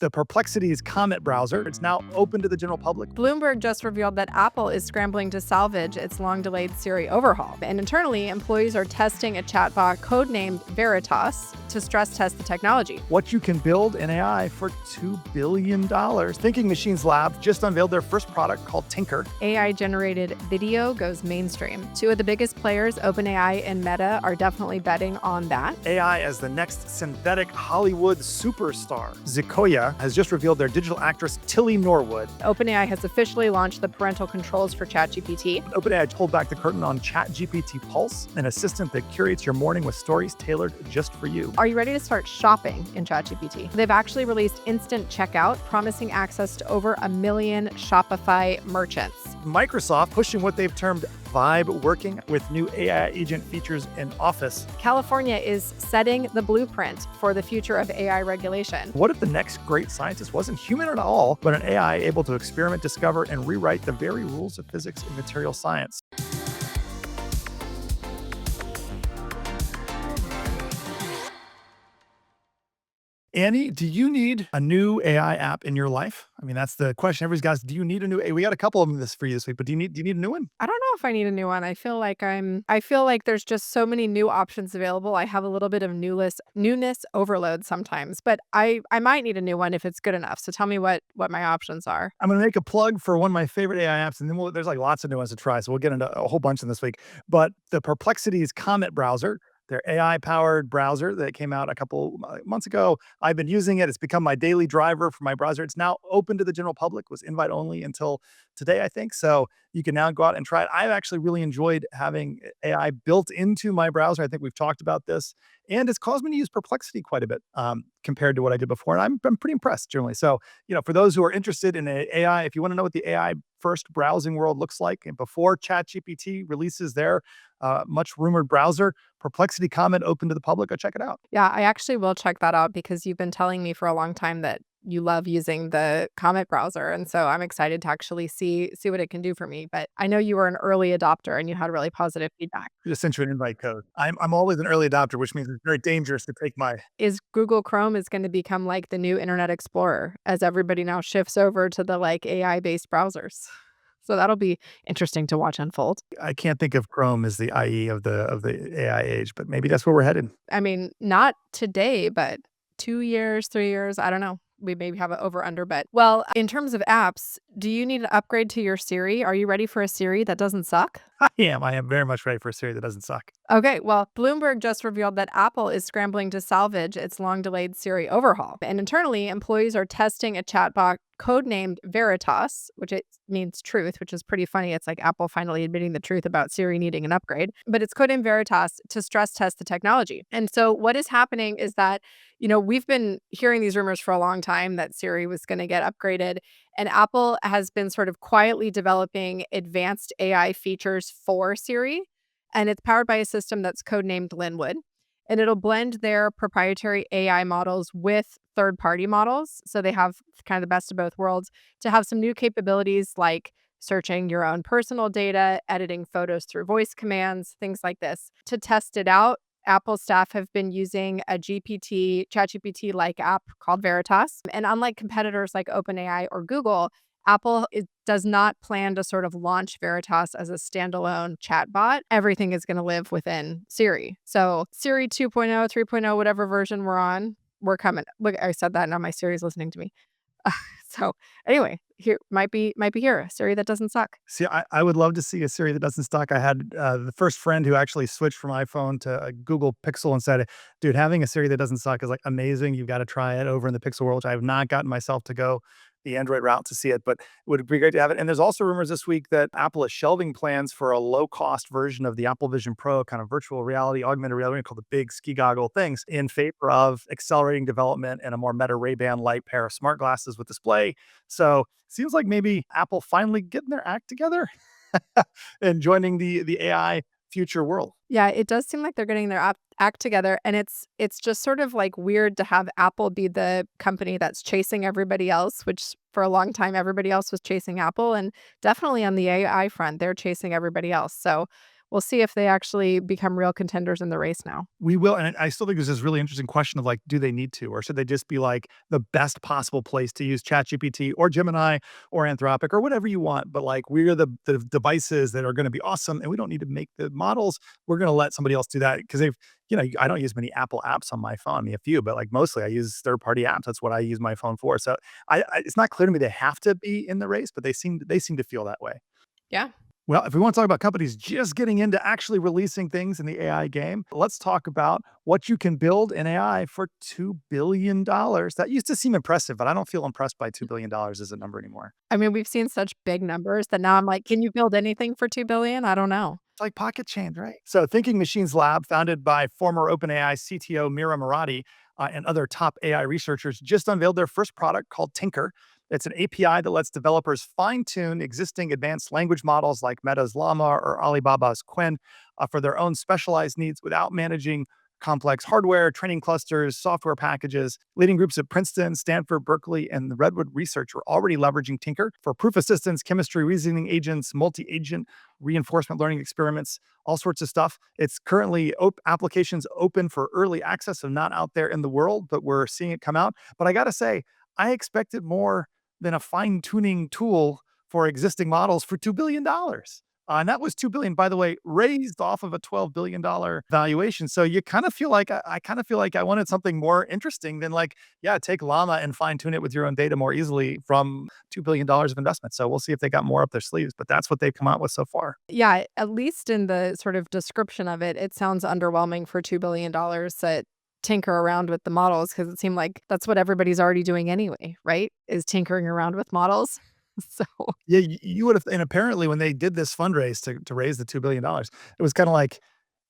The Perplexity's Comet browser, it's now open to the general public. Bloomberg just revealed that Apple is scrambling to salvage its long-delayed Siri overhaul. And internally, employees are testing a chatbot codenamed Veritas to stress test the technology. What you can build in AI for $2 billion. Thinking Machines Lab just unveiled their first product called Tinker. AI-generated video goes mainstream. Two of the biggest players, OpenAI and Meta, are definitely betting on that. AI as the next synthetic Hollywood superstar. Sequoia has just revealed their digital actress Tilly Norwood. OpenAI has officially launched the parental controls for ChatGPT. OpenAI pulled back the curtain on ChatGPT Pulse, an assistant that curates your morning with stories tailored just for you. Are you ready to start shopping in ChatGPT? They've actually released instant checkout, promising access to over 1 million Shopify merchants. Microsoft pushing what they've termed vibe working with new AI agent features in Office. California is setting the blueprint for the future of AI regulation. What if the next great scientist wasn't human at all, but an AI able to experiment, discover, and rewrite the very rules of physics and material science? Annie, do you need a new AI app in your life? I mean, that's the question everybody's got. Do you need a new? We got a couple of them for you this week, but do you need a new one? I don't know if I need a new one. I feel like there's just so many new options available. I have a little bit of newness overload sometimes, but I might need a new one if it's good enough. So tell me what my options are. I'm going to make a plug for one of my favorite AI apps, and then there's like lots of new ones to try. So we'll get into a whole bunch in this week. But the Perplexity's Comet browser, their AI-powered browser that came out a couple months ago. I've been using it. It's become my daily driver for my browser. It's now open to the general public, was invite only until today, I think. So you can now go out and try it. I've actually really enjoyed having AI built into my browser. I think we've talked about this. And it's caused me to use Perplexity quite a bit compared to what I did before. And I'm pretty impressed generally. So, for those who are interested in AI, if you want to know what the AI first browsing world looks like, and before ChatGPT releases their much rumored browser, Perplexity Comet open to the public, go check it out. Yeah, I actually will check that out because you've been telling me for a long time that you love using the Comet browser. And so I'm excited to actually see what it can do for me. But I know you were an early adopter and you had really positive feedback. I just sent you an invite code. I'm always an early adopter, which means it's very dangerous to take my. Is Google Chrome is going to become like the new Internet Explorer as everybody now shifts over to the like AI-based browsers. So that'll be interesting to watch unfold. I can't think of Chrome as the IE of the AI age, but maybe that's where we're headed. I mean, not today, but 2 years, 3 years, I don't know. We maybe have an over-under bet. Well, in terms of apps, do you need an upgrade to your Siri? Are you ready for a Siri that doesn't suck? I am very much ready for a Siri that doesn't suck. Okay, well, Bloomberg just revealed that Apple is scrambling to salvage its long-delayed Siri overhaul. And internally, employees are testing a chatbot codenamed Veritas, which it means truth, which is pretty funny. It's like Apple finally admitting the truth about Siri needing an upgrade. But it's codenamed Veritas to stress test the technology. And so what is happening is that, we've been hearing these rumors for a long time that Siri was going to get upgraded. And Apple has been sort of quietly developing advanced AI features for Siri. And it's powered by a system that's codenamed Linwood. And it'll blend their proprietary AI models with third-party models. So they have kind of the best of both worlds to have some new capabilities like searching your own personal data, editing photos through voice commands, things like this. To test it out, Apple staff have been using a ChatGPT-like app called Veritas. And unlike competitors like OpenAI or Google, Apple does not plan to sort of launch Veritas as a standalone chatbot. Everything is going to live within Siri. So Siri 2.0, 3.0, whatever version we're on, we're coming. Look, I said that, now my Siri's listening to me. So anyway, here might be here, a Siri that doesn't suck. See, I would love to see a Siri that doesn't suck. I had the first friend who actually switched from iPhone to a Google Pixel and said, dude, having a Siri that doesn't suck is like amazing. You've got to try it over in the Pixel world, which I have not gotten myself to go the Android route to see it, but it would be great to have it. And there's also rumors this week that Apple is shelving plans for a low-cost version of the Apple Vision Pro, kind of virtual reality, augmented reality, called the big ski goggle things, in favor of accelerating development and a more Meta Ray-Ban light pair of smart glasses with display. So seems like maybe Apple finally getting their act together and joining the AI future world. Yeah, it does seem like they're getting their act together. And it's just sort of like weird to have Apple be the company that's chasing everybody else, which for a long time, everybody else was chasing Apple. And definitely on the AI front, they're chasing everybody else. So We'll see if they actually become real contenders in the race now. We will, and I still think there's this really interesting question of, like, do they need to, or should they just be, like, the best possible place to use ChatGPT or Gemini or Anthropic or whatever you want, but, like, we're the devices that are gonna be awesome, and we don't need to make the models. We're gonna let somebody else do that because they've I don't use many Apple apps on my phone, I mean, a few, but, like, mostly I use third-party apps. That's what I use my phone for, so I it's not clear to me they have to be in the race, but they seem to feel that way. Yeah. Well, if we want to talk about companies just getting into actually releasing things in the AI game, let's talk about what you can build in AI for $2 billion. That used to seem impressive, but I don't feel impressed by $2 billion as a number anymore. I mean, we've seen such big numbers that now I'm like, can you build anything for 2 billion? I don't know. It's like pocket change, right? So, Thinking Machines Lab, founded by former OpenAI CTO Mira Murati and other top AI researchers, just unveiled their first product called Tinker. It's an API that lets developers fine tune existing advanced language models like Meta's Llama or Alibaba's Qwen for their own specialized needs without managing complex hardware, training clusters, software packages. Leading groups at Princeton, Stanford, Berkeley, and the Redwood Research are already leveraging Tinker for proof assistance, chemistry, reasoning agents, multi agent reinforcement learning experiments, all sorts of stuff. It's currently applications open for early access, so not out there in the world, but we're seeing it come out. But I got to say, I expected more than a fine tuning tool for existing models for $2 billion. And that was 2 billion, by the way, raised off of a $12 billion valuation. So you kind of feel like I kind of feel like I wanted something more interesting than, like, yeah, take Llama and fine tune it with your own data more easily from $2 billion of investment. So we'll see if they got more up their sleeves, but that's what they've come out with so far. Yeah, at least in the sort of description of it, it sounds underwhelming for $2 billion that tinker around with the models because it seemed like that's what everybody's already doing anyway, right? Is tinkering around with models. So Yeah, you would have, and apparently when they did this fundraise to raise the $2 billion, it was kind of like,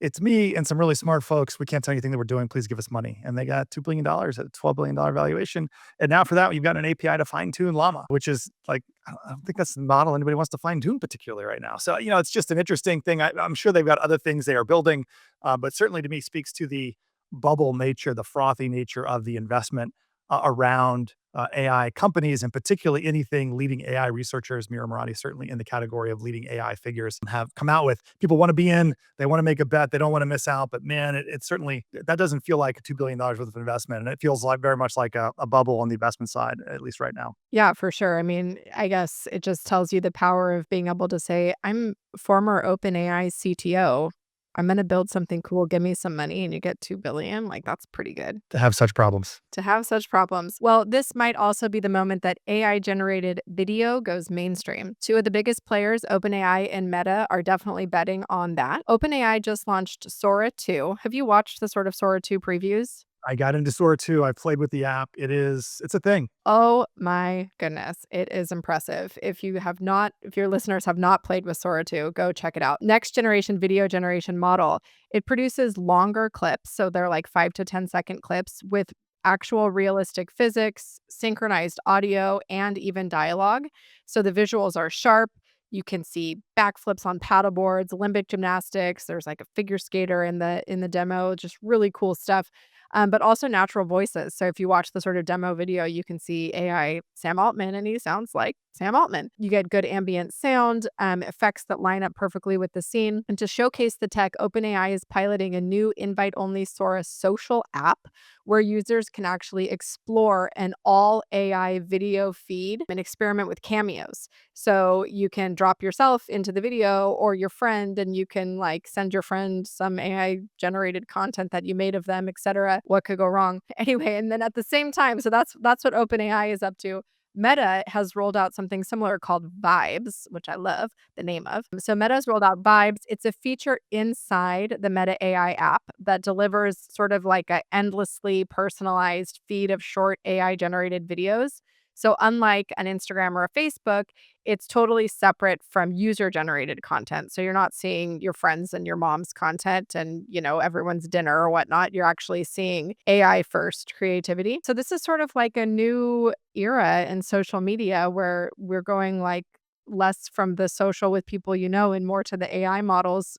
it's me and some really smart folks. We can't tell you anything that we're doing. Please give us money. And they got $2 billion at a $12 billion valuation. And now for that, you've got an API to fine tune Llama, which is like, I don't think that's the model anybody wants to fine tune particularly right now. So, it's just an interesting thing. I'm sure they've got other things they are building, but certainly to me speaks to the bubble nature, the frothy nature of the investment around AI companies, and particularly anything leading AI researchers. Mira Murati certainly in the category of leading AI figures have come out with. People want to be in, they want to make a bet, they don't want to miss out. But man, it certainly, that doesn't feel like $2 billion worth of investment, and it feels like very much like a bubble on the investment side, at least right now. yeah, for sure. I mean, I guess it just tells you the power of being able to say, I'm former OpenAI CTO. I'm going to build something cool. Give me some money and you get 2 billion. Like that's pretty good To have such problems. to have such problems. Well, this might also be the moment that AI generated video goes mainstream. Two of the biggest players, OpenAI and Meta, are definitely betting on that. OpenAI just launched Sora 2. Have you watched the sort of Sora 2 previews? I got into Sora 2. I played with the app. It's a thing. Oh my goodness, it is impressive. If your listeners have not played with Sora 2, go check it out. Next generation video generation model. It produces longer clips, so they're like 5 to 10-second clips with actual realistic physics, synchronized audio, and even dialogue. So the visuals are sharp. You can see backflips on paddle boards, limbic gymnastics. There's like a figure skater in the demo, just really cool stuff. But also natural voices. So if you watch the sort of demo video, you can see AI Sam Altman, and he sounds like Sam Altman. You get good ambient sound, effects that line up perfectly with the scene. And to showcase the tech, OpenAI is piloting a new invite-only Sora social app where users can actually explore an all AI video feed and experiment with cameos. So you can drop yourself into the video or your friend, and you can like send your friend some AI generated content that you made of them, etc. What could go wrong? Anyway, and then at the same time, so that's what OpenAI is up to. Meta has rolled out something similar called Vibes, which I love the name of. So Meta's rolled out Vibes. It's a feature inside the Meta AI app that delivers sort of like an endlessly personalized feed of short AI generated videos. So unlike an Instagram or a Facebook, it's totally separate from user generated content. So you're not seeing your friends and your mom's content and, everyone's dinner or whatnot. You're actually seeing AI first creativity. So this is sort of like a new era in social media where we're going like less from the social with people and more to the AI models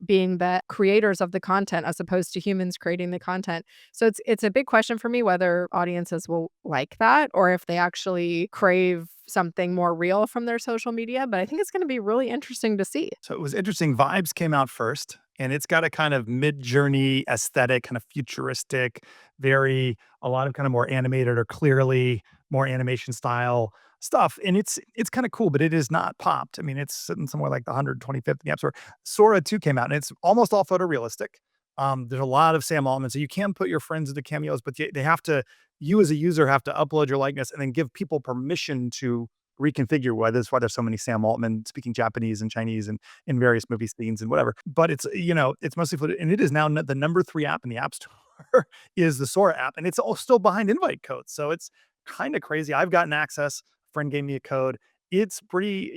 being the creators of the content as opposed to humans creating the content. So it's a big question for me whether audiences will like that or if they actually crave something more real from their social media, but I think it's gonna be really interesting to see. So it was interesting. Vibes came out first, and it's got a kind of mid-journey aesthetic, kind of futuristic, very a lot of kind of more animated or clearly more animation style stuff. And it's kind of cool, but it is not popped. I mean, it's sitting somewhere like the 125th in the App Store. Sora 2 came out, and it's almost all photorealistic. There's a lot of Sam Altman, so you can put your friends into cameos, but they have to. You as a user have to upload your likeness and then give people permission to reconfigure why that's why there's so many Sam Altman speaking Japanese and Chinese and in various movie scenes and whatever. But it's, it's mostly fluid, and it is now the number 3 app in the App Store is the Sora app, and it's all still behind invite codes. So it's kind of crazy. I've gotten access. A friend gave me a code. It's pretty,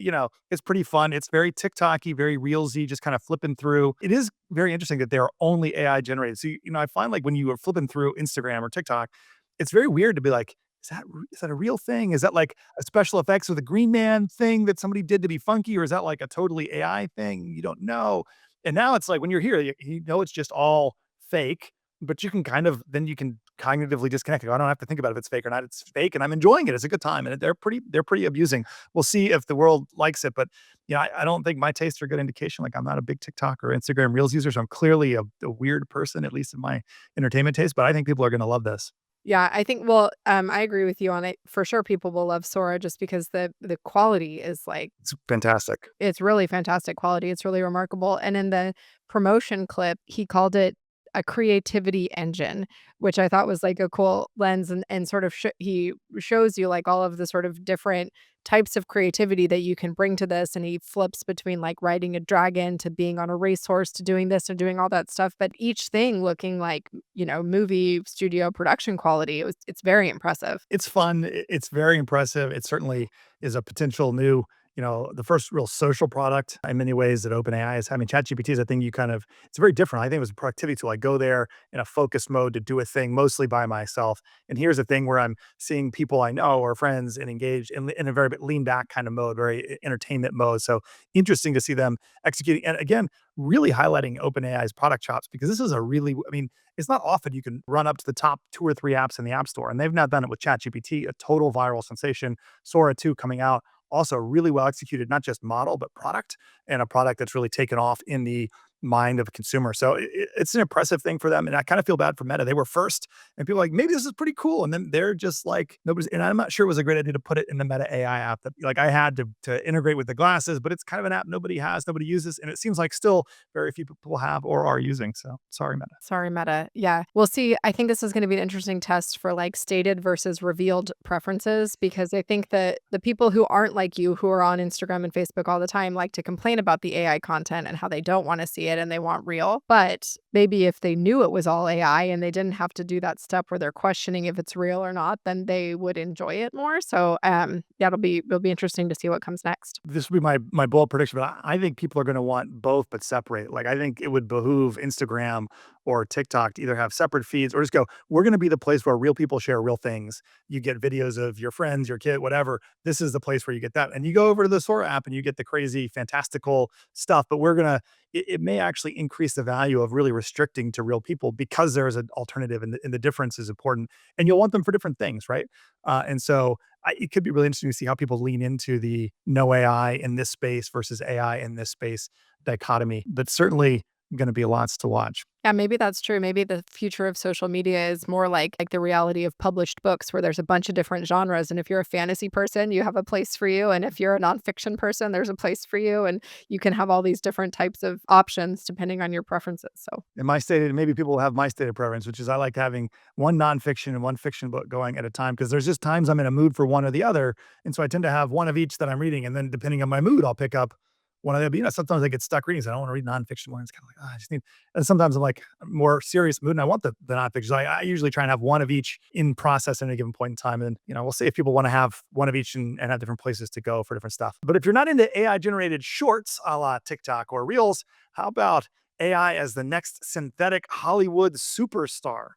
it's pretty fun. It's very TikTok-y, very reelsy, just kind of flipping through. It is very interesting that they're only AI generated. So, I find like when you are flipping through Instagram or TikTok, it's very weird to be like, is that a real thing? Is that like a special effects with a green man thing that somebody did to be funky, or is that like a totally AI thing? You don't know. And now it's like when you're here, you know it's just all fake, but you can kind of then you can cognitively disconnect. I don't have to think about if it's fake or not. It's fake, and I'm enjoying it. It's a good time, and they're pretty abusing. We'll see if the world likes it, but I don't think my tastes are a good indication. Like I'm not a big TikTok or Instagram Reels user, so I'm clearly a weird person, at least in my entertainment taste. But I think people are going to love this. Yeah, I think well, I agree with you on it. For sure, people will love Sora just because the quality is like It's fantastic. it's really fantastic quality. It's really remarkable. And in the promotion clip, he called it a creativity engine, which I thought was like a cool lens and sort of he shows you like all of the sort of different types of creativity that you can bring to this. And he flips between like riding a dragon to being on a racehorse to doing this and doing all that stuff. But each thing looking like, movie studio production quality. It's very impressive. It's fun. It's very impressive. It certainly is a potential new, the first real social product in many ways that OpenAI is having. ChatGPT is a thing it's very different. I think it was a productivity tool. I go there in a focus mode to do a thing mostly by myself. And here's a thing where I'm seeing people I know or friends and engaged in a very bit lean back kind of mode, very entertainment mode. So interesting to see them executing. And again, really highlighting OpenAI's product chops because this is I mean, it's not often you can run up to the top 2 or 3 apps in the App Store, and they've now done it with ChatGPT, a total viral sensation. Sora 2 coming out, also really well executed, not just model, but product, and a product that's really taken off in the mind of a consumer. So it's an impressive thing for them, and I kind of feel bad for Meta. They were first, and people are like, maybe this is pretty cool, and then they're just like nobody's. And I'm not sure it was a great idea to put it in the Meta AI app. That like I had to integrate with the glasses, but it's kind of an app nobody has, nobody uses, and it seems like still very few people have or are using. So sorry, Meta. Sorry, Meta. Yeah. We'll see. I think this is going to be an interesting test for like stated versus revealed preferences because I think that the people who aren't like you, who are on Instagram and Facebook all the time, like to complain about the AI content and how they don't want to see it and they want real. But maybe if they knew it was all AI and they didn't have to do that step where they're questioning if it's real or not, then they would enjoy it more. So yeah, it'll be interesting to see what comes next. This would be my bold prediction, but I think people are going to want both, but separate. Like I think it would behoove Instagram or TikTok to either have separate feeds or just go, we're going to be the place where real people share real things. You get videos of your friends, your kid, whatever. This is the place where you get that. And you go over to the Sora app and you get the crazy, fantastical stuff. But it may actually increase the value of really restricting to real people because there is an alternative and the difference is important. And you'll want them for different things, right? And so it could be really interesting to see how people lean into the no AI in this space versus AI in this space dichotomy. But certainly going to be lots to watch. Yeah, maybe that's true. Maybe the future of social media is more like the reality of published books where there's a bunch of different genres. And if you're a fantasy person, you have a place for you. And if you're a nonfiction person, there's a place for you. And you can have all these different types of options depending on your preferences. So In my stated, maybe people will have my stated preference, which is I like having one nonfiction and one fiction book going at a time because there's just times I'm in a mood for one or the other. And so I tend to have one of each that I'm reading. And then depending on my mood, I'll pick up one of them. Sometimes I get stuck reading, so I don't want to read nonfiction more. It's kind of like, I just need, and sometimes I'm like more serious mood and I want the nonfiction. So I usually try and have one of each in process at any given point in time. And, we'll see if people want to have one of each and have different places to go for different stuff. But if you're not into AI generated shorts a la TikTok or Reels, how about AI as the next synthetic Hollywood superstar?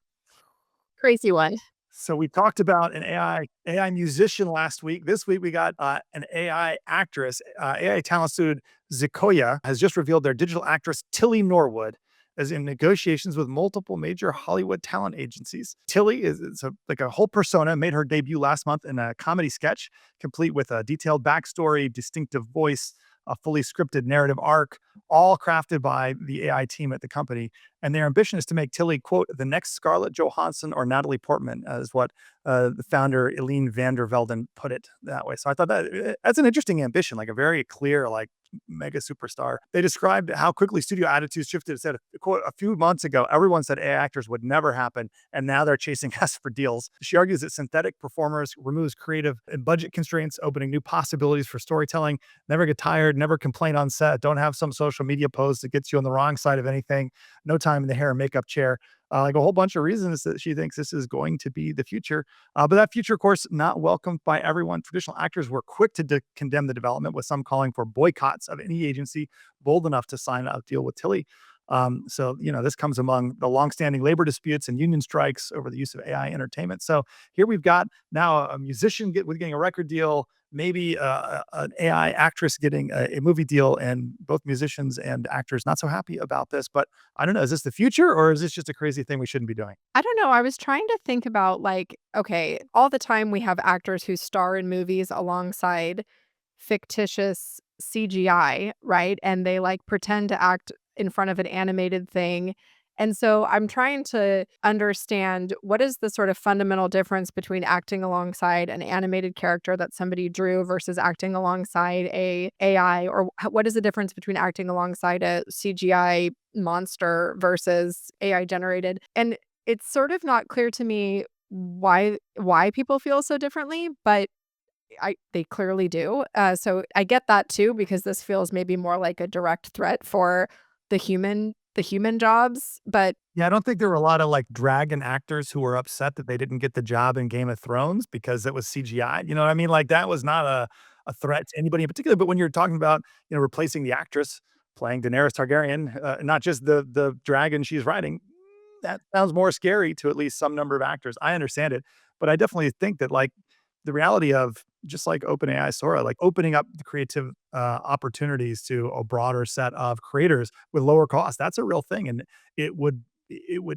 crazy one. So we talked about an AI musician last week. This week we got an AI actress. AI talent student Zikoya has just revealed their digital actress Tilly Norwood is in negotiations with multiple major Hollywood talent agencies. Tilly is like a whole persona, made her debut last month in a comedy sketch, complete with a detailed backstory, distinctive voice, a fully scripted narrative arc, all crafted by the AI team at the company. And their ambition is to make Tilly, quote, the next Scarlett Johansson or Natalie Portman, as what the founder Eileen van der Velden put it that way. So I thought that's an interesting ambition, like a very clear, like mega superstar. They described how quickly studio attitudes shifted. It said, quote, a few months ago, everyone said AI actors would never happen, and now they're chasing us for deals. She argues that synthetic performers removes creative and budget constraints, opening new possibilities for storytelling. Never get tired, never complain on set, don't have some social media post that gets you on the wrong side of anything, no time in the hair and makeup chair. Like a whole bunch of reasons that she thinks this is going to be the future. But that future, of course, not welcomed by everyone. Traditional actors were quick to condemn the development, with some calling for boycotts of any agency bold enough to sign a deal with Tilly. This comes among the longstanding labor disputes and union strikes over the use of AI entertainment. So here we've got now a musician getting a record deal, maybe an AI actress getting a movie deal, and both musicians and actors not so happy about this. But I don't know, is this the future or is this just a crazy thing we shouldn't be doing? I don't know. I was trying to think about like, okay, all the time we have actors who star in movies alongside fictitious CGI, right? And they like pretend to act in front of an animated thing. And so I'm trying to understand what is the sort of fundamental difference between acting alongside an animated character that somebody drew versus acting alongside a AI, or what is the difference between acting alongside a CGI monster versus AI generated? And it's sort of not clear to me why people feel so differently, but they clearly do. So I get that too, because this feels maybe more like a direct threat for the human jobs. But Yeah, I don't think there were a lot of like dragon actors who were upset that they didn't get the job in Game of Thrones because it was CGI. You know what I mean? Like that was not a threat to anybody in particular. But when you're talking about, replacing the actress playing Daenerys Targaryen, not just the dragon she's riding, that sounds more scary to at least some number of actors. I understand it, but I definitely think that like the reality of just like OpenAI Sora, like opening up the creative opportunities to a broader set of creators with lower cost, that's a real thing. And it would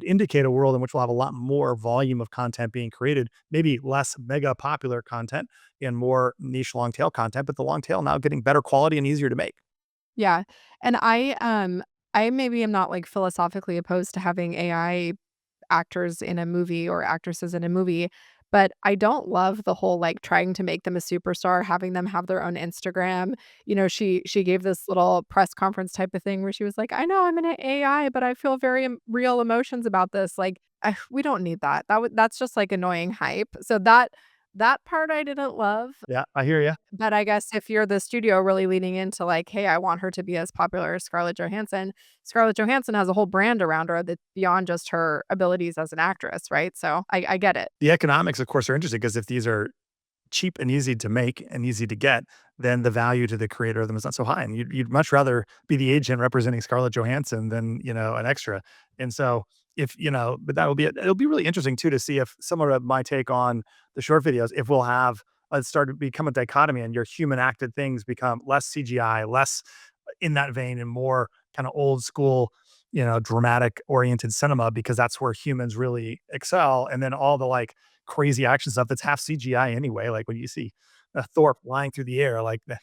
indicate a world in which we'll have a lot more volume of content being created, maybe less mega popular content and more niche long tail content, but the long tail now getting better quality and easier to make. yeah, and I maybe am not like philosophically opposed to having AI actors in a movie or actresses in a movie, but I don't love the whole, like, trying to make them a superstar, having them have their own Instagram. She gave this little press conference type of thing where she was like, "I know I'm an AI, but I feel very real emotions about this." Like, we don't need that. That's just, like, annoying hype. So that part I didn't love. Yeah, I hear you. But I guess if you're the studio really leaning into like, "Hey, I want her to be as popular as Scarlett Johansson has a whole brand around her that's beyond just her abilities as an actress, right? So I get it. The economics, of course, are interesting because if these are cheap and easy to make and easy to get, then the value to the creator of them is not so high. And you'd much rather be the agent representing Scarlett Johansson than, an extra. And so but it'll be really interesting too to see if similar to my take on the short videos, if we'll have start to become a dichotomy and your human acted things become less CGI, less in that vein and more kind of old school, dramatic oriented cinema because that's where humans really excel. And then all the like crazy action stuff that's half CGI anyway. Like when you see a Thor flying through the air, like that,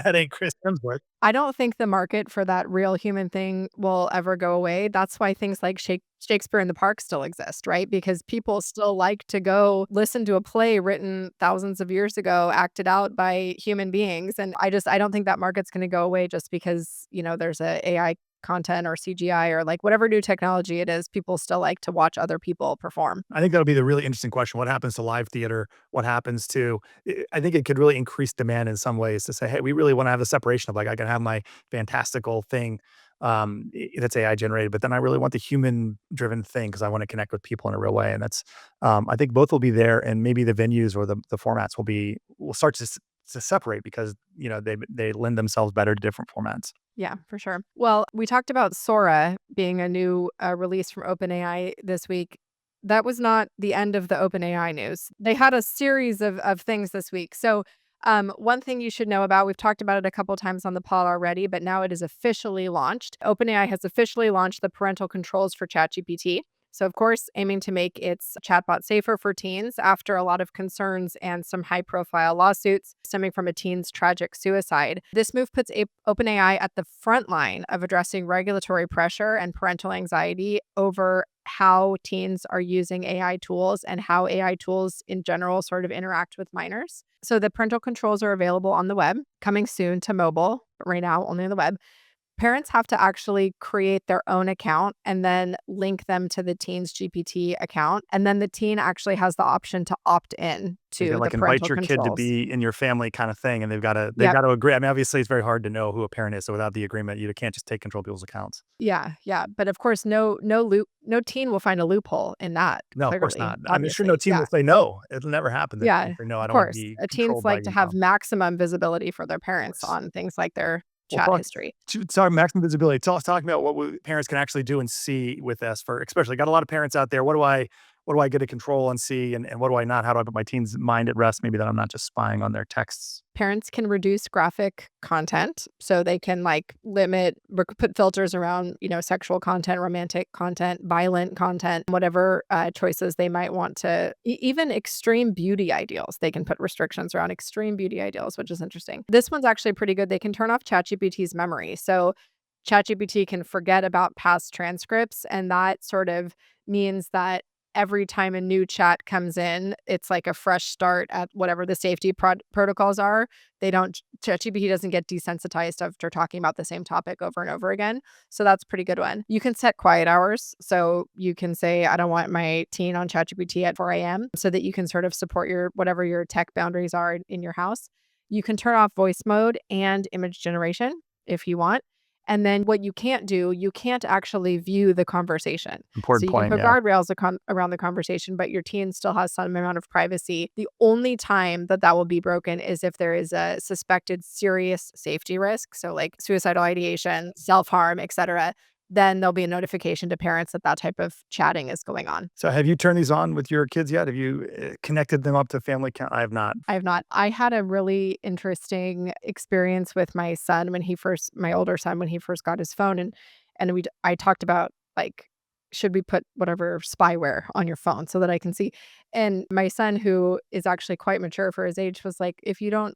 that ain't Chris Hemsworth. I don't think the market for that real human thing will ever go away. That's why things like Shakespeare in the Park still exist, right? Because people still like to go listen to a play written thousands of years ago, acted out by human beings. And I don't think that market's going to go away just because, there's a AI content or CGI or like whatever new technology it is, people still like to watch other people perform. I think that'll be the really interesting question. What happens to live theater? What happens to I think it could really increase demand in some ways to say, "Hey, we really wanna have a separation of, like, I can have my fantastical thing, that's AI generated, but then I really want the human-driven thing because I wanna connect with people in a real way," and that's I think both will be there, and maybe the venues or the formats will start to separate because, they lend themselves better to different formats. Yeah, for sure. Well, we talked about Sora being a new release from OpenAI this week. That was not the end of the OpenAI news. They had a series of things this week. So One thing you should know about, we've talked about it a couple times on the pod already, but now it is officially launched. OpenAI has officially launched the parental controls for ChatGPT. So, of course, aiming to make its chatbot safer for teens after a lot of concerns and some high profile lawsuits stemming from a teen's tragic suicide. This move puts OpenAI at the front line of addressing regulatory pressure and parental anxiety over how teens are using AI tools and how AI tools in general sort of interact with minors. So, the parental controls are available on the web, coming soon to mobile, but right now only on the web. Parents have to actually create their own account and then link them to the teen's GPT account. And then the teen actually has the option to opt in You can to the like invite parental your kid to controls. be in your family kind of thing, and they've Yep. got to agree. I mean, obviously, it's very hard to know who a parent is, so without the agreement, you can't just take control of people's accounts. Yeah. Yeah. But of course, no teen will find a loophole in that, No, of course clearly, not. I'm sure no obviously. team will Yeah. say no. It'll never happen that Yeah. team say no. I Of don't want to course. be Teens controlled by like to you have know. maximum visibility for their Of parents course. on things like their Well, chat history. sorry, maximum visibility. Talking about what parents can actually do and see with this. For especially, got a lot of parents out there. What do I get to control and see, and what do I not? How do I put my teens' mind at rest? Maybe that I'm not just spying on their texts. Parents can reduce graphic content, so they can like put filters around, sexual content, romantic content, violent content, whatever choices they might want to, even extreme beauty ideals. They can put restrictions around extreme beauty ideals, which is interesting. This one's actually pretty good. They can turn off ChatGPT's memory. So ChatGPT can forget about past transcripts, and that sort of means that every time a new chat comes in, it's like a fresh start at whatever the safety protocols are. They don't ChatGPT doesn't get desensitized after talking about the same topic over and over again. So that's a pretty good one. You can set quiet hours. So you can say, I don't want my teen on ChatGPT at 4 a.m. so that you can sort of support whatever your tech boundaries are in your house. You can turn off voice mode and image generation if you want. And then what you can't do, you can't actually view the conversation. So Important you can point. put Yeah. guardrails around the conversation, but your teen still has some amount of privacy. The only time that will be broken is if there is a suspected serious safety risk, so like suicidal ideation, self-harm, etc. Then there'll be a notification to parents that type of chatting is going on. So, have you turned these on with your kids yet? Have you connected them up to family count? I have not. I have not. I had a really interesting experience with my older son, when he first got his phone, and I talked about like, should we put whatever spyware on your phone so that I can see? And my son, who is actually quite mature for his age, was like, if you don't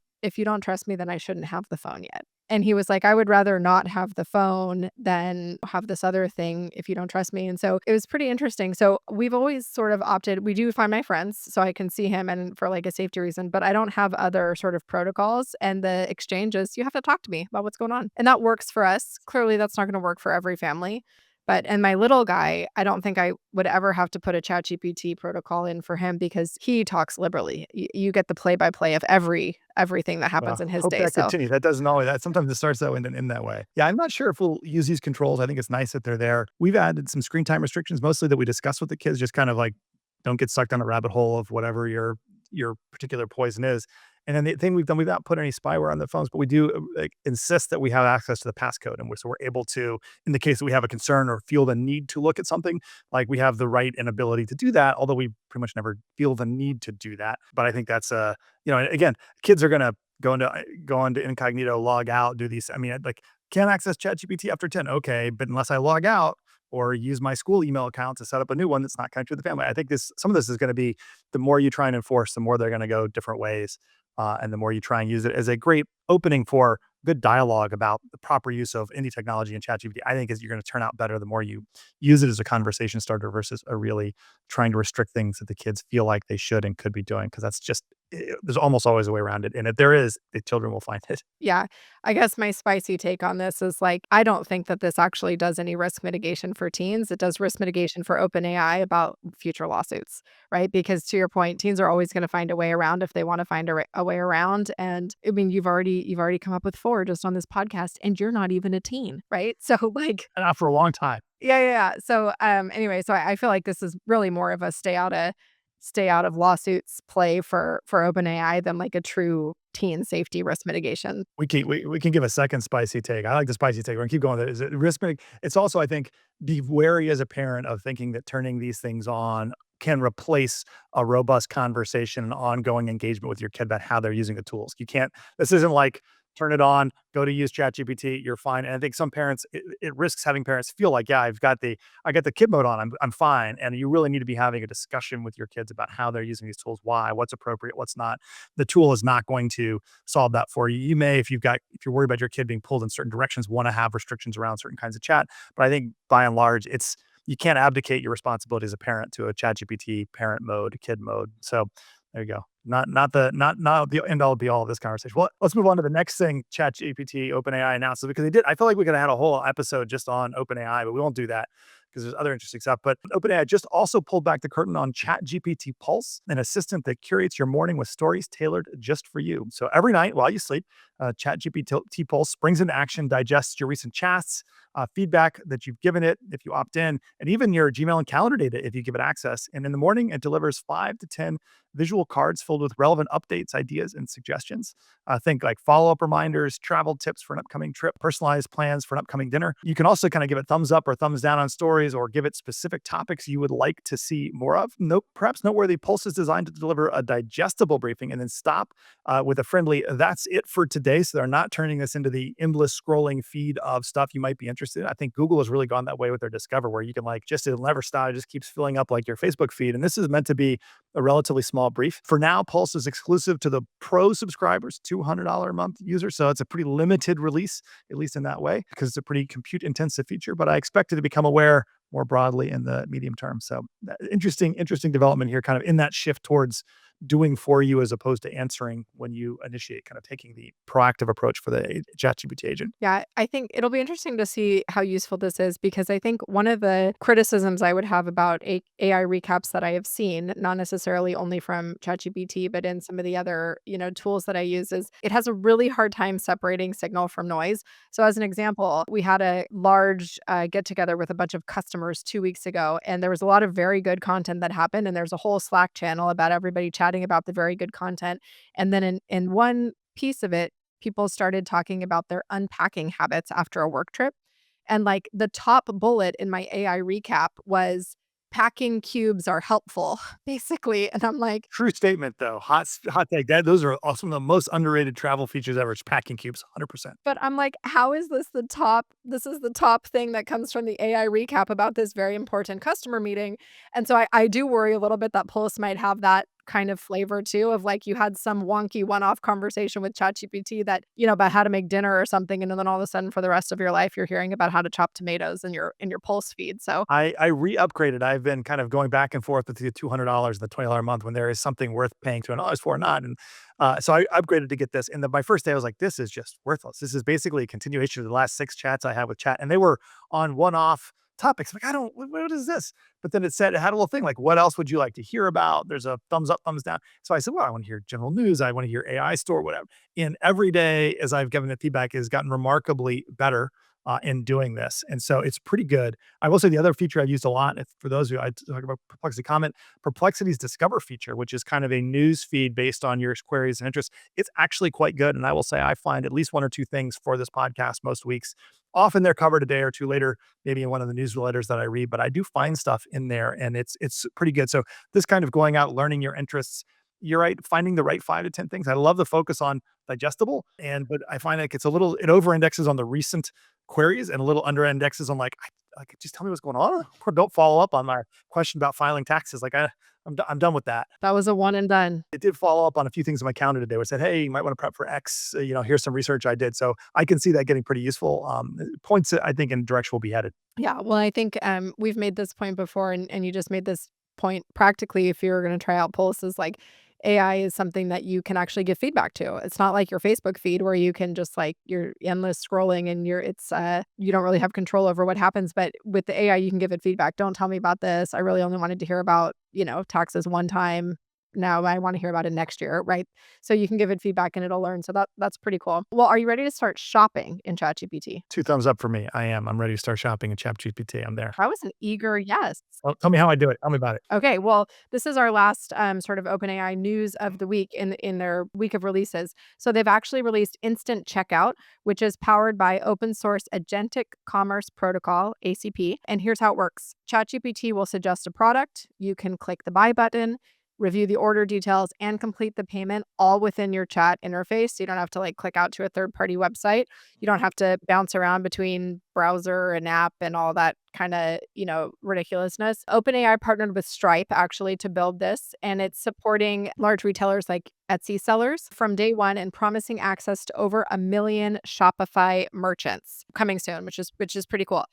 trust me, then I shouldn't have the phone yet. And he was like, I would rather not have the phone than have this other thing if you don't trust me. And so it was pretty interesting. So we've always sort of we do find my friends so I can see him and for like a safety reason, but I don't have other sort of protocols. And the exchange is, you have to talk to me about what's going on. And that works for us. Clearly, that's not going to work for every family. And my little guy, I don't think I would ever have to put a ChatGPT protocol in for him because he talks liberally. You get the play-by-play of everything that happens Well, in his hope day. that So continues. That doesn't always that sometimes it starts that way in that way. Yeah, I'm not sure if we'll use these controls. I think it's nice that they're there. We've added some screen time restrictions, mostly that we discuss with the kids, just kind of like don't get sucked down a rabbit hole of whatever your particular poison is. And then the thing we've not put any spyware on the phones, but we do like insist that we have access to the passcode, and so we're able to, in the case that we have a concern or feel the need to look at something, like we have the right and ability to do that. Although we pretty much never feel the need to do that. But I think that's and again, kids are gonna go into incognito, log out, do these. I mean, like can't access ChatGPT after 10. Okay, but unless I log out or use my school email account to set up a new one that's not connected to the family, I think some of this is going to be the more you try and enforce, the more they're going to go different ways, and the more you try and use it as a great opening for good dialogue about the proper use of any technology in ChatGPT. I think is you're going to turn out better the more you use it as a conversation starter versus a really trying to restrict things that the kids feel like they should and could be doing because that's just there's almost always a way around it. And if there is, the children will find it. yeah, I guess my spicy take on this is like, I don't think that this actually does any risk mitigation for teens. It does risk mitigation for OpenAI about future lawsuits, right? Because to your point, teens are always going to find a way around if they want to find a way around. And I mean, you've already come up with four just on this podcast, and you're not even a teen, right? So like, And not for a long time. yeah, yeah, yeah. So anyway, so I feel like this is really more of a stay out of lawsuits play for OpenAI than like a true teen safety risk mitigation. We can give a second spicy take. I like the spicy take. We're gonna keep going with it. Is it risk It's also, I think, be wary as a parent of thinking that turning these things on can replace a robust conversation and ongoing engagement with your kid about how they're using the tools. You can't, this isn't like turn it on, go to use ChatGPT, you're fine. And I think some parents, it risks having parents feel like, yeah, I got the kid mode on, I'm fine. And you really need to be having a discussion with your kids about how they're using these tools, why, what's appropriate, what's not. The tool is not going to solve that for you. You may, if you're worried about your kid being pulled in certain directions, want to have restrictions around certain kinds of chat. But I think by and large, you can't abdicate your responsibility as a parent to a ChatGPT parent mode, kid mode. So there you go. Not the end all be all of this conversation. Well, let's move on to the next thing ChatGPT OpenAI announced because they did. I feel like we could have had a whole episode just on OpenAI, but we won't do that because there's other interesting stuff. But OpenAI just also pulled back the curtain on ChatGPT Pulse, an assistant that curates your morning with stories tailored just for you. So every night while you sleep, ChatGPT Pulse springs into action, digests your recent chats, feedback that you've given it if you opt in, and even your Gmail and calendar data if you give it access. And in the morning, it delivers 5 to 10 visual cards filled with relevant updates, ideas, and suggestions. Think like follow-up reminders, travel tips for an upcoming trip, personalized plans for an upcoming dinner. You can also kind of give it thumbs up or thumbs down on stories or give it specific topics you would like to see more of. Perhaps noteworthy, Pulse is designed to deliver a digestible briefing and then stop with a friendly, that's it for today. So they're not turning this into the endless scrolling feed of stuff you might be interested in. I think Google has really gone that way with their Discover, where you can like just, it'll never stop. It just keeps filling up like your Facebook feed. And this is meant to be a relatively small brief. For now, Pulse is exclusive to the pro subscribers, $200 a month user. So it's a pretty limited release, at least in that way, because it's a pretty compute intensive feature, but I expect it to become aware more broadly in the medium term. So interesting development here, kind of in that shift towards doing for you as opposed to answering when you initiate, kind of taking the proactive approach for the ChatGPT agent. Yeah, I think it'll be interesting to see how useful this is because I think one of the criticisms I would have about AI recaps that I have seen, not necessarily only from ChatGPT, but in some of the other, tools that I use is it has a really hard time separating signal from noise. So as an example, we had a large get together with a bunch of customers 2 weeks ago, and there was a lot of very good content that happened. And there's a whole Slack channel about everybody chatting about the very good content. And then in one piece of it, people started talking about their unpacking habits after a work trip. And like the top bullet in my AI recap was packing cubes are helpful, basically. And I'm like, True statement, though. Hot take. Those are some of the most underrated travel features ever. Is packing cubes, 100%. but I'm like, how is this the top? This is the top thing that comes from the AI recap about this very important customer meeting. And so I do worry a little bit that Pulse might have that kind of flavor too, of like you had some wonky one-off conversation with ChatGPT that, about how to make dinner or something. And then all of a sudden for the rest of your life, you're hearing about how to chop tomatoes in your Pulse feed. So I re-upgraded. I've been kind of going back and forth with the $200 and the $20 a month when there is something worth paying $200 for or not. And so I upgraded to get this. And my first day, I was like, this is just worthless. This is basically a continuation of the last 6 chats I had with chat. And they were on one-off topics. Like, what is this? But then it had a little thing like, what else would you like to hear about? There's a thumbs up, thumbs down. So I said, well, I want to hear general news. I want to hear AI store, whatever. And every day as I've given the feedback, it has gotten remarkably better in doing this. And so it's pretty good. I will say the other feature I've used a lot, for those who I talk about Perplexity Comment, Perplexity's Discover feature, which is kind of a news feed based on your queries and interests. It's actually quite good. And I will say I find at least one or two things for this podcast most weeks. Often they're covered a day or two later, maybe in one of the newsletters that I read, but I do find stuff in there and it's pretty good. So this kind of going out, learning your interests, you're right, finding the right 5 to 10 things. I love the focus on digestible, but I find like it over indexes on the recent queries and a little under indexes on like just tell me what's going on, or don't follow up on my question about filing taxes. Like I'm done with that. that was a one and done. It did follow up on a few things in my calendar today where it said, hey, you might want to prep for X. Here's some research I did. So I can see that getting pretty useful. Points I think in direction we'll be headed. Yeah, well, I think we've made this point before, and you just made this point practically. If you're going to try out Pulse, is like AI is something that you can actually give feedback to. It's not like your Facebook feed where you can just like you're endless scrolling and you don't really have control over what happens. But with the AI, you can give it feedback. Don't tell me about this. I really only wanted to hear about taxes one time. now. I want to hear about it next year, right? So you can give it feedback and it'll learn. So that's pretty cool. Well, are you ready to start shopping in ChatGPT? Two thumbs up for me. I am. I'm ready to start shopping in ChatGPT. I'm there. That was an eager yes. Well, tell me how I do it. Tell me about it. Okay, well, this is our last sort of OpenAI news of the week in their week of releases. So they've actually released Instant Checkout, which is powered by open source Agentic Commerce Protocol (ACP). And here's how it works: ChatGPT will suggest a product. You can click the buy button, review the order details, and complete the payment all within your chat interface. So you don't have to like click out to a third party website. You don't have to bounce around between browser and app and all that kind of, ridiculousness. OpenAI partnered with Stripe actually to build this, and it's supporting large retailers like Etsy sellers from day one and promising access to over 1 million Shopify merchants coming soon, which is pretty cool.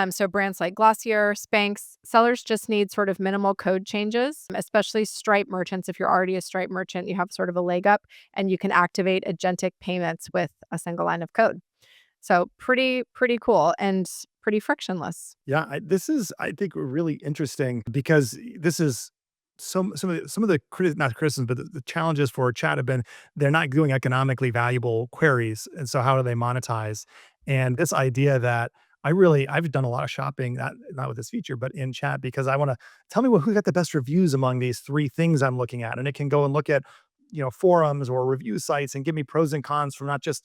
So brands like Glossier, Spanx, sellers just need sort of minimal code changes, especially Stripe merchants. If you're already a Stripe merchant, you have sort of a leg up and you can activate agentic payments with a single line of code. So pretty cool and pretty frictionless. Yeah, this is, I think, really interesting because this is some of the not criticisms, but the challenges for chat have been they're not doing economically valuable queries, and so how do they monetize? And this idea that I've done a lot of shopping, not with this feature, but in chat because I want to tell me who got the best reviews among these three things I'm looking at, and it can go and look at forums or review sites and give me pros and cons from not just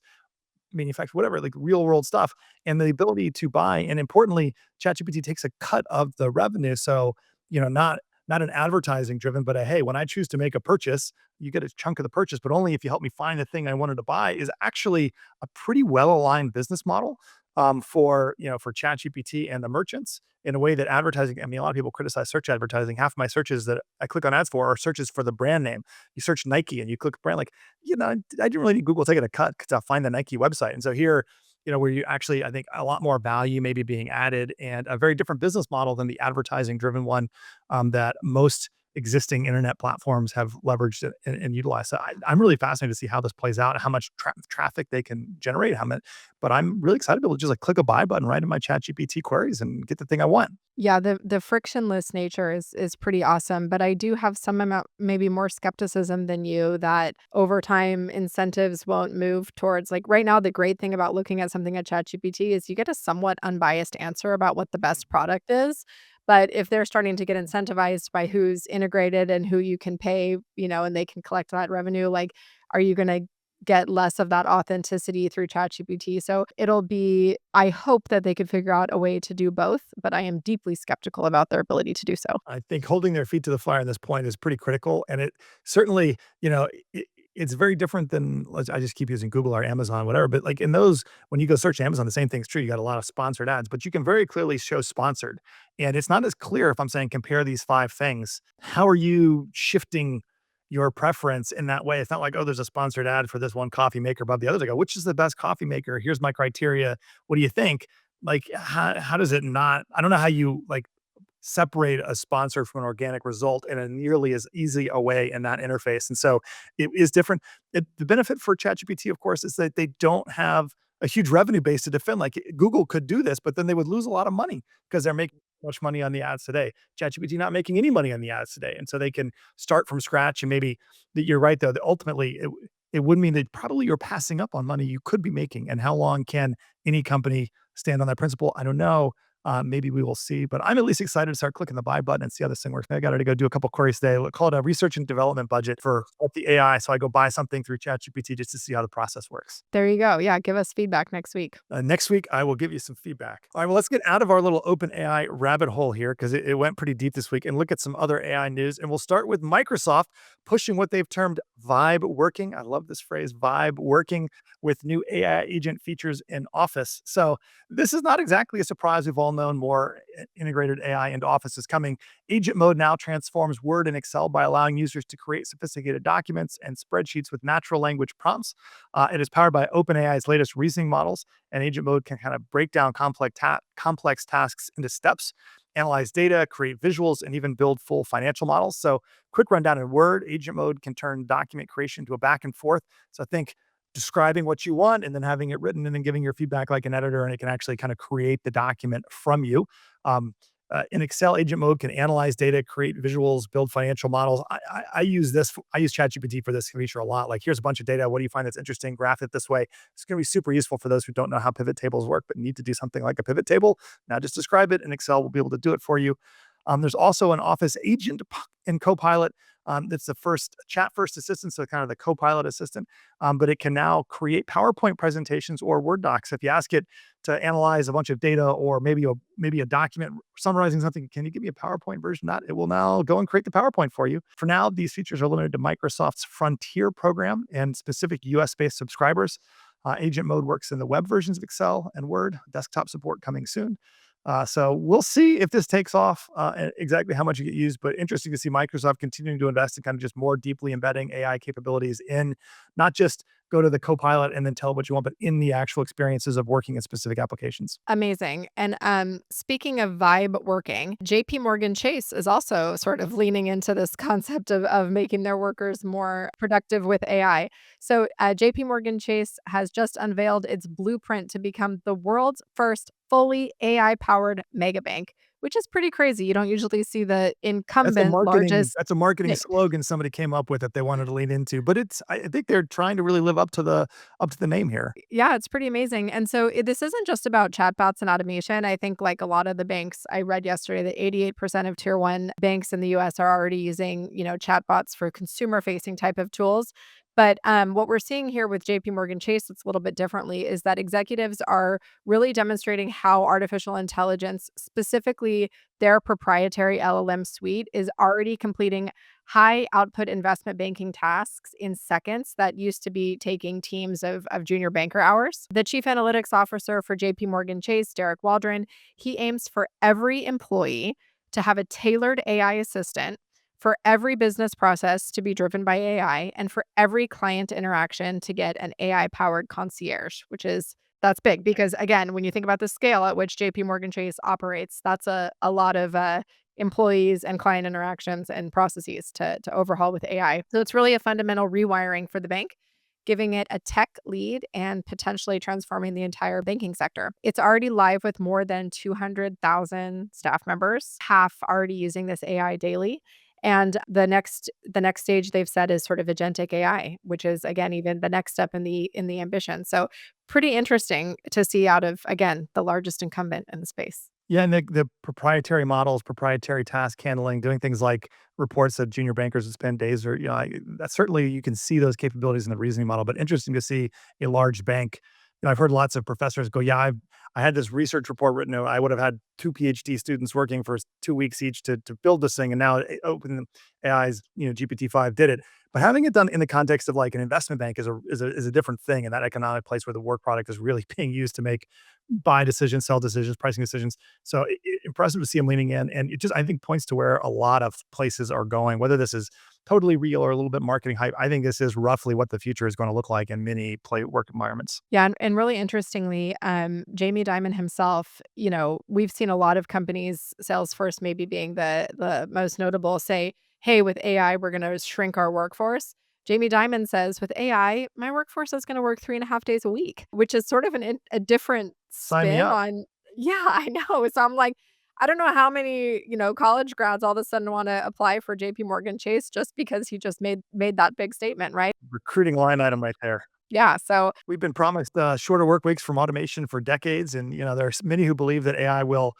manufacture, whatever, like real world stuff, and the ability to buy. And importantly, ChatGPT takes a cut of the revenue. So, not an advertising driven, but a hey, when I choose to make a purchase, you get a chunk of the purchase, but only if you help me find the thing I wanted to buy is actually a pretty well aligned business model for ChatGPT and the merchants in a way that advertising. I mean, a lot of people criticize search advertising. Half my searches that I click on ads for are searches for the brand name. You search Nike and you click brand, like, I didn't really need Google taking a cut because I'll find the Nike website. And so here, where you actually, I think a lot more value maybe being added and a very different business model than the advertising driven one that most existing internet platforms have leveraged and utilized. So I'm really fascinated to see how this plays out and how much traffic they can generate. But I'm really excited to be able to just like click a buy button right in my chat GPT queries and get the thing I want. Yeah, the frictionless nature is pretty awesome, but I do have some amount maybe more skepticism than you that over time incentives won't move towards like right now the great thing about looking at something at ChatGPT is you get a somewhat unbiased answer about what the best product is. But if they're starting to get incentivized by who's integrated and who you can pay, and they can collect that revenue, like are you going to get less of that authenticity through ChatGPT. So it'll be, I hope that they could figure out a way to do both, but I am deeply skeptical about their ability to do so. I think holding their feet to the fire on this point is pretty critical, and it certainly, it's very different than I just keep using Google or Amazon, whatever. But like in those, when you go search Amazon, the same thing's true. You got a lot of sponsored ads, but you can very clearly show sponsored, and it's not as clear if I'm saying compare these five things. How are you shifting your preference in that way? It's not like, oh, there's a sponsored ad for this one coffee maker above the others. I go, which is the best coffee maker? Here's my criteria. What do you think? Like, how does it not? I don't know how you like separate a sponsor from an organic result in a nearly as easy a way in that interface. And so it is different. The benefit for ChatGPT, of course, is that they don't have a huge revenue base to defend. Like Google could do this, but then they would lose a lot of money because they're making so much money on the ads today. ChatGPT not making any money on the ads today. And so they can start from scratch. And maybe that you're right, though, that ultimately it would mean that probably you're passing up on money you could be making. And how long can any company stand on that principle? I don't know. Maybe we will see, but I'm at least excited to start clicking the buy button and see how this thing works. I got to go do a couple queries today. We'll call it a research and development budget for the AI. So I go buy something through ChatGPT just to see how the process works. There you go. Yeah, give us feedback next week. Next week, I will give you some feedback. All right, well, let's get out of our little OpenAI rabbit hole here because it went pretty deep this week and look at some other AI news. And we'll start with Microsoft pushing what they've termed vibe working. I love this phrase, vibe working, with new AI agent features in Office. So this is not exactly a surprise. We've all known more integrated AI into Office is coming. Agent mode now transforms Word and Excel by allowing users to create sophisticated documents and spreadsheets with natural language prompts. It is powered by OpenAI's latest reasoning models, and agent mode can kind of break down complex tasks into steps, analyze data, create visuals, and even build full financial models. So quick rundown in Word, agent mode can turn document creation into a back and forth. So think describing what you want and then having it written and then giving your feedback like an editor, and it can actually kind of create the document from you. Um, In Excel, agent mode can analyze data, create visuals, build financial models. I use this. I use ChatGPT for this feature a lot. Like, here's a bunch of data. What do you find that's interesting? Graph it this way. It's going to be super useful for those who don't know how pivot tables work, but need to do something like a pivot table. Now, just describe it, and Excel will be able to do it for you. There's also an Office agent in Copilot. That's the first chat first assistant, so kind of the Copilot assistant. But it can now create PowerPoint presentations or Word docs. If you ask it to analyze a bunch of data or maybe a document summarizing something, can you give me a PowerPoint version of that? It will now go and create the PowerPoint for you. For now, these features are limited to Microsoft's Frontier program and specific US-based subscribers. Agent mode works in the web versions of Excel and Word. Desktop support coming soon. So we'll see if this takes off, and exactly how much you get used. But interesting to see Microsoft continuing to invest in kind of just more deeply embedding AI capabilities in, not just go to the Copilot and then tell it what you want, but in the actual experiences of working in specific applications. Amazing. And speaking of vibe working, JP Morgan Chase is also sort of leaning into this concept of making their workers more productive with AI. So JP Morgan Chase has just unveiled its blueprint to become the world's first fully AI powered mega bank, which is pretty crazy. You don't usually see the incumbent largest. That's a marketing slogan somebody came up with that they wanted to lean into, but I think they're trying to really live up to the name here. Yeah, it's pretty amazing. And so this isn't just about chatbots and automation. I think like a lot of the banks, I read yesterday that 88% of tier one banks in the US are already using, chatbots for consumer facing type of tools. But what we're seeing here with JP Morgan Chase, it's a little bit differently, is that executives are really demonstrating how artificial intelligence, specifically their proprietary LLM suite, is already completing high output investment banking tasks in seconds that used to be taking teams of junior banker hours. The chief analytics officer for JP Morgan Chase, Derek Waldron, he aims for every employee to have a tailored AI assistant, for every business process to be driven by AI, and for every client interaction to get an AI powered concierge, that's big because again, when you think about the scale at which JP Morgan Chase operates, that's a lot of employees and client interactions and processes to overhaul with AI. So it's really a fundamental rewiring for the bank, giving it a tech lead and potentially transforming the entire banking sector. It's already live with more than 200,000 staff members, half already using this AI daily. And the next stage they've said is sort of agentic AI, which is again even the next step in the ambition. So pretty interesting to see out of again the largest incumbent in the space. Yeah, and the proprietary models, proprietary task handling, doing things like reports that junior bankers would spend days or, that's certainly you can see those capabilities in the reasoning model, but interesting to see a large bank. I've heard lots of professors go, "Yeah, I had this research report written, I would have had 2 PhD students working for 2 weeks each to build this thing, and now OpenAI's, GPT-5 did it." But having it done in the context of like an investment bank is a different thing, and that economic place where the work product is really being used to make buy decisions, sell decisions, pricing decisions. So impressive to see them leaning in, and it just I think points to where a lot of places are going. Whether this is totally real or a little bit marketing hype, I think this is roughly what the future is going to look like in many play work environments. Yeah, and really interestingly, Jamie Dimon himself, we've seen a lot of companies, Salesforce maybe being the most notable, say, "Hey, with AI, we're going to shrink our workforce." Jamie Dimon says, "With AI, my workforce is going to work 3.5 days a week," which is sort of a different Sign me spin up. on. Yeah, I know. So I'm like, I don't know how many college grads all of a sudden want to apply for J.P. Morgan Chase just because he just made that big statement, right? Recruiting line item right there. Yeah. So We've been promised shorter work weeks from automation for decades, and there's many who believe that AI will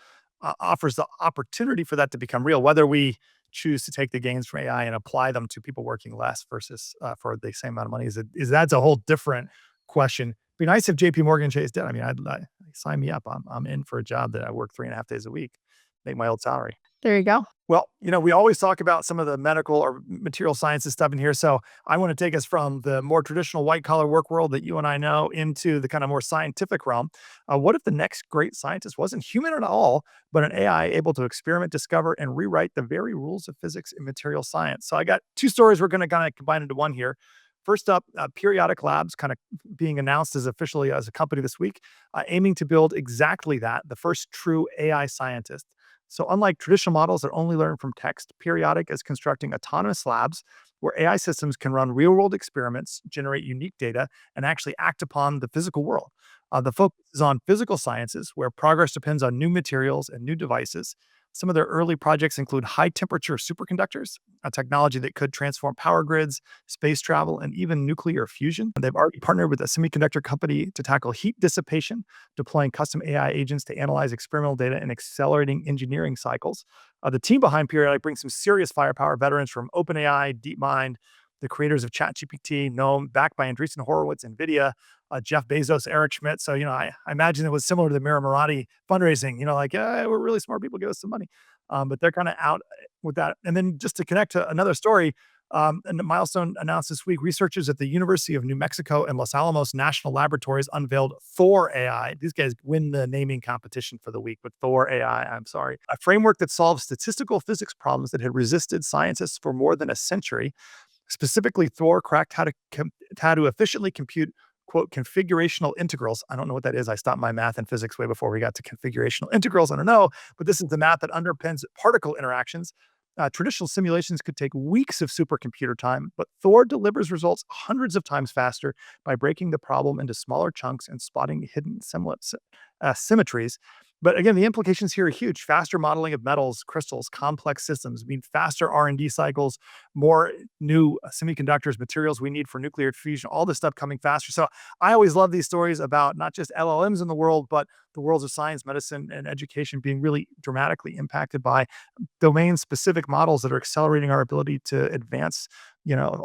offers the opportunity for that to become real. Whether we choose to take the gains from AI and apply them to people working less versus for the same amount of money is that's a whole different question. Be nice if J.P. Morgan Chase did. I mean, I sign me up. I'm in for a job that I work 3.5 days a week, make my old salary. there you go. Well, we always talk about some of the medical or material sciences stuff in here. So I want to take us from the more traditional white collar work world that you and I know into the kind of more scientific realm. What if the next great scientist wasn't human at all, but an AI able to experiment, discover, and rewrite the very rules of physics and material science? So I got two stories we're going to kind of combine into one here. First up, Periodic Labs kind of being announced as officially as a company this week, aiming to build exactly that, the first true AI scientist. So, unlike traditional models that only learn from text, Periodic is constructing autonomous labs where AI systems can run real world experiments, generate unique data, and actually act upon the physical world. The focus is on physical sciences, where progress depends on new materials and new devices. Some of their early projects include high temperature superconductors, a technology that could transform power grids, space travel, and even nuclear fusion. And they've already partnered with a semiconductor company to tackle heat dissipation, deploying custom AI agents to analyze experimental data and accelerating engineering cycles. The team behind Periodic brings some serious firepower, veterans from OpenAI, DeepMind, the creators of ChatGPT, Gnome, backed by Andreessen Horowitz, NVIDIA, Jeff Bezos, Eric Schmidt. So, I imagine it was similar to the Mira Murati fundraising, like, we're really smart people, give us some money. But they're kind of out with that. And then just to connect to another story, and the milestone announced this week, researchers at the University of New Mexico and Los Alamos National Laboratories unveiled Thor AI. These guys win the naming competition for the week, but Thor AI, I'm sorry. A framework that solves statistical physics problems that had resisted scientists for more than a century. Specifically, Thor cracked how to efficiently compute, quote, configurational integrals. I don't know what that is. I stopped my math and physics way before we got to configurational integrals. I don't know, but this is the math that underpins particle interactions. Traditional simulations could take weeks of supercomputer time, but Thor delivers results hundreds of times faster by breaking the problem into smaller chunks and spotting hidden symmetries. But again, the implications here are huge. Faster modeling of metals, crystals, complex systems mean faster R&D cycles, more new semiconductors, materials we need for nuclear fusion, all this stuff coming faster. So I always love these stories about not just LLMs in the world, but the worlds of science, medicine, and education being really dramatically impacted by domain-specific models that are accelerating our ability to advance,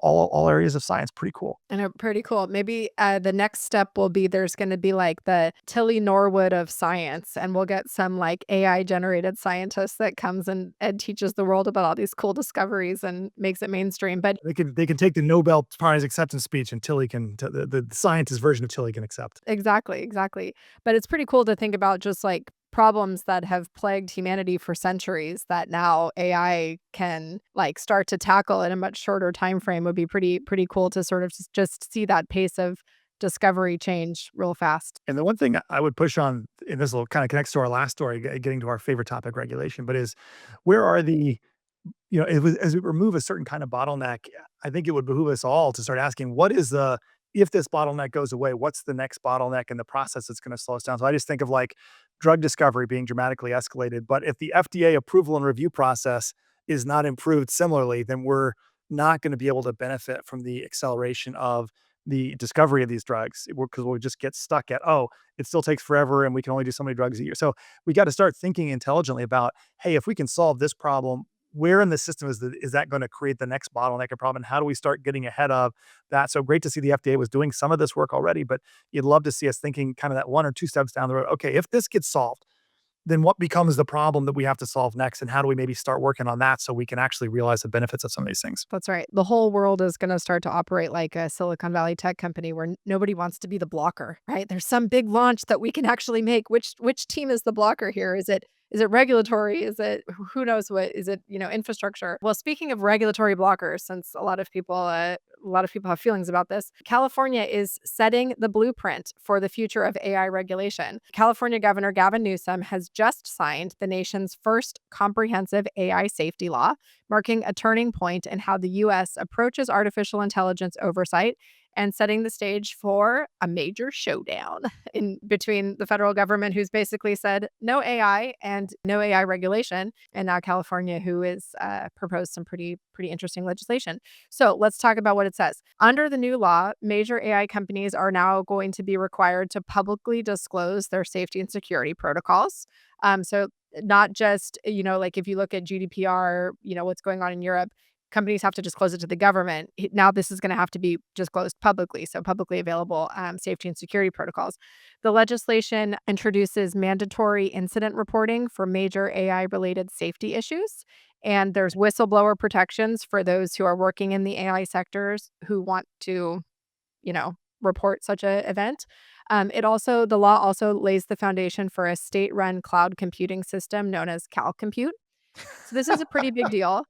all areas of science. Pretty cool. And pretty cool. Maybe the next step will be there's going to be like the Tilly Norwood of science, and we'll get some like AI generated scientist that comes and teaches the world about all these cool discoveries and makes it mainstream. But They can take the Nobel Prize acceptance speech, and Tilly can the scientist version of Tilly can accept. exactly, exactly. But it's pretty cool to think about just like problems that have plagued humanity for centuries that now AI can like start to tackle in a much shorter time frame would be pretty cool to sort of just see that pace of discovery change real fast. And the one thing I would push on, and this will kind of connects to our last story, getting to our favorite topic, regulation, but is where are the as we remove a certain kind of bottleneck, I think it would behoove us all to start asking, what is if this bottleneck goes away, what's the next bottleneck in the process that's going to slow us down? So I just think of like drug discovery being dramatically escalated. But if the FDA approval and review process is not improved similarly, then we're not going to be able to benefit from the acceleration of the discovery of these drugs because we'll just get stuck at, oh, it still takes forever and we can only do so many drugs a year. So we got to start thinking intelligently about, hey, if we can solve this problem, where in the system is that going to create the next bottleneck or problem? And how do we start getting ahead of that? So great to see the FDA was doing some of this work already, but you'd love to see us thinking kind of that one or two steps down the road. Okay, if this gets solved, then what becomes the problem that we have to solve next? And how do we maybe start working on that so we can actually realize the benefits of some of these things? That's right. The whole world is going to start to operate like a Silicon Valley tech company where nobody wants to be the blocker, right? There's some big launch that we can actually make. Which team is the blocker here? Is it regulatory? Is it who knows what? Is it, infrastructure? Well, speaking of regulatory blockers, since a lot of people have feelings about this, California is setting the blueprint for the future of AI regulation. California Governor Gavin Newsom has just signed the nation's first comprehensive AI safety law, marking a turning point in how the US approaches artificial intelligence oversight and setting the stage for a major showdown in between the federal government, who's basically said no AI and no AI regulation, and now California, who is proposed some pretty interesting legislation. So let's talk about what it says. Under the new law, major AI companies are now going to be required to publicly disclose their safety and security protocols. So not just, like if you look at GDPR, what's going on in Europe, companies have to disclose it to the government. Now this is going to have to be disclosed publicly, so publicly available safety and security protocols. The legislation introduces mandatory incident reporting for major AI-related safety issues, and there's whistleblower protections for those who are working in the AI sectors who want to, report such an event. The law also lays the foundation for a state-run cloud computing system known as CalCompute. So this is a pretty big deal.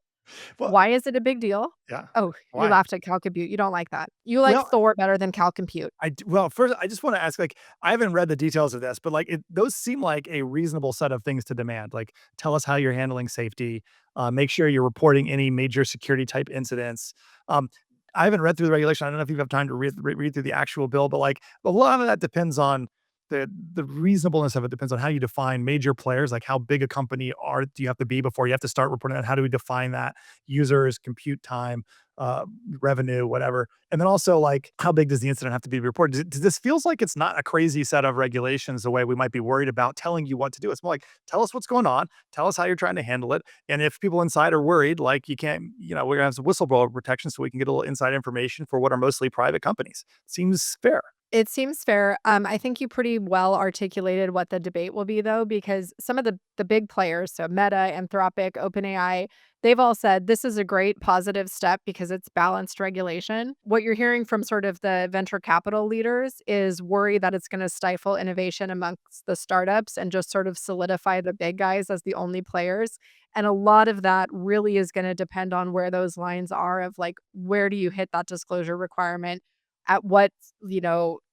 Well, Why is it a big deal? yeah. Oh, you Why? laughed at CalCompute. You don't like that. You like Well, Thor better than CalCompute. well, first, I just want to ask, like, I haven't read the details of this, but like, those seem like a reasonable set of things to demand. Like, tell us how you're handling safety. Make sure you're reporting any major security type incidents. Um, I haven't read through the regulation. I don't know if you have time to read through the actual bill, but like, a lot of that depends on the reasonableness of it depends on how you define major players, like how big a company do you have to be before you have to start reporting on how do we define that? Users, compute time, uh, revenue, whatever. And then also like how big does the incident have to be reported? Does this feels like it's not a crazy set of regulations the way we might be worried about telling you what to do. It's more like tell us what's going on, tell us how you're trying to handle it. And if people inside are worried, like you can't, we're gonna have some whistleblower protection so we can get a little inside information for what are mostly private companies. Seems fair. It seems fair. I think you pretty well articulated what the debate will be, though, because some of the big players, so Meta, Anthropic, OpenAI, they've all said this is a great positive step because it's balanced regulation. What you're hearing from sort of the venture capital leaders is worry that it's going to stifle innovation amongst the startups and just sort of solidify the big guys as the only players. And a lot of that really is going to depend on where those lines are of like, where do you hit that disclosure requirement? At what,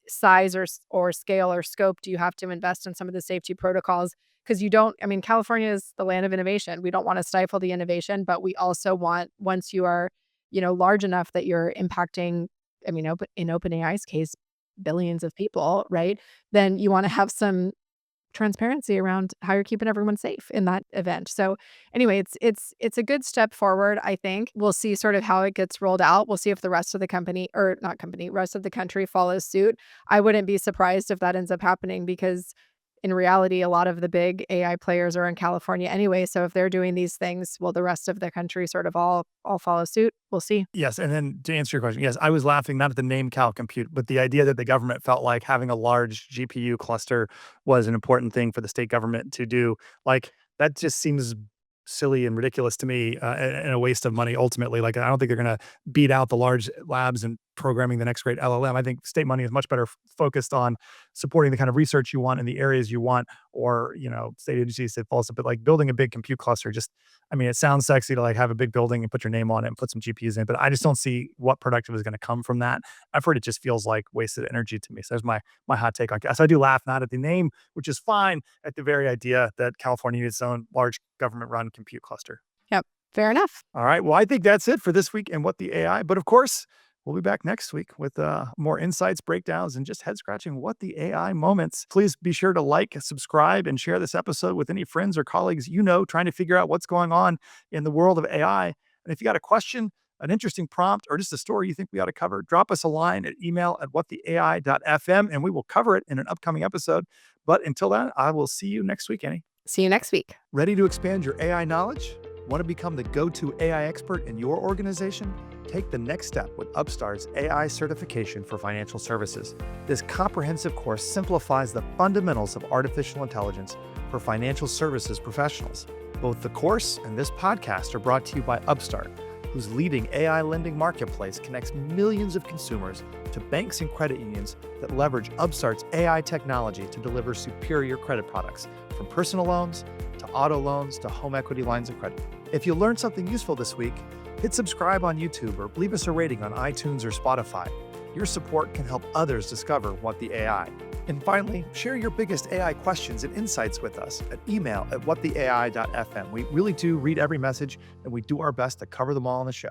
size or scale or scope do you have to invest in some of the safety protocols? Because you don't, I mean, California is the land of innovation. We don't want to stifle the innovation, but we also want, once you are, large enough that you're impacting, I mean, in OpenAI's case, billions of people, right? Then you want to have some transparency around how you're keeping everyone safe in that event. So anyway, it's a good step forward, I think. We'll see sort of how it gets rolled out. We'll see if the rest of the company or not company, rest of the country follows suit. I wouldn't be surprised if that ends up happening because in reality, a lot of the big AI players are in California anyway. So if they're doing these things, will the rest of the country sort of all follow suit? We'll see. Yes, and then to answer your question, yes, I was laughing not at the name Cal Compute, but the idea that the government felt like having a large GPU cluster was an important thing for the state government to do. Like that just seems silly and ridiculous to me, and a waste of money ultimately. Like I don't think they're going to beat out the large labs and programming the next great LLM. I think state money is much better focused on supporting the kind of research you want in the areas you want, or state agencies that falls. But like building a big compute cluster, just I mean, it sounds sexy to like have a big building and put your name on it and put some GPUs in, but I just don't see what productive is going to come from that. I've heard it just feels like wasted energy to me. So there's my hot take on. So I do laugh not at the name, which is fine, at the very idea that California needs its own large government-run compute cluster. Yep. Fair enough. All right. Well, I think that's it for this week and what the AI. But of course, we'll be back next week with more insights, breakdowns, and just head scratching what the AI moments. Please be sure to like, subscribe, and share this episode with any friends or colleagues trying to figure out what's going on in the world of AI. And if you got a question, an interesting prompt, or just a story you think we ought to cover, drop us a line at email@whattheai.fm, and we will cover it in an upcoming episode. But until then, I will see you next week, Annie. See you next week. Ready to expand your AI knowledge? Want to become the go-to AI expert in your organization? Take the next step with Upstart's AI certification for financial services. This comprehensive course simplifies the fundamentals of artificial intelligence for financial services professionals. Both the course and this podcast are brought to you by Upstart, whose leading AI lending marketplace connects millions of consumers to banks and credit unions that leverage Upstart's AI technology to deliver superior credit products, from personal loans to auto loans to home equity lines of credit. If you learned something useful this week, hit subscribe on YouTube or leave us a rating on iTunes or Spotify. Your support can help others discover What the AI. And finally, share your biggest AI questions and insights with us at email@whattheai.fm. We really do read every message, and we do our best to cover them all on the show.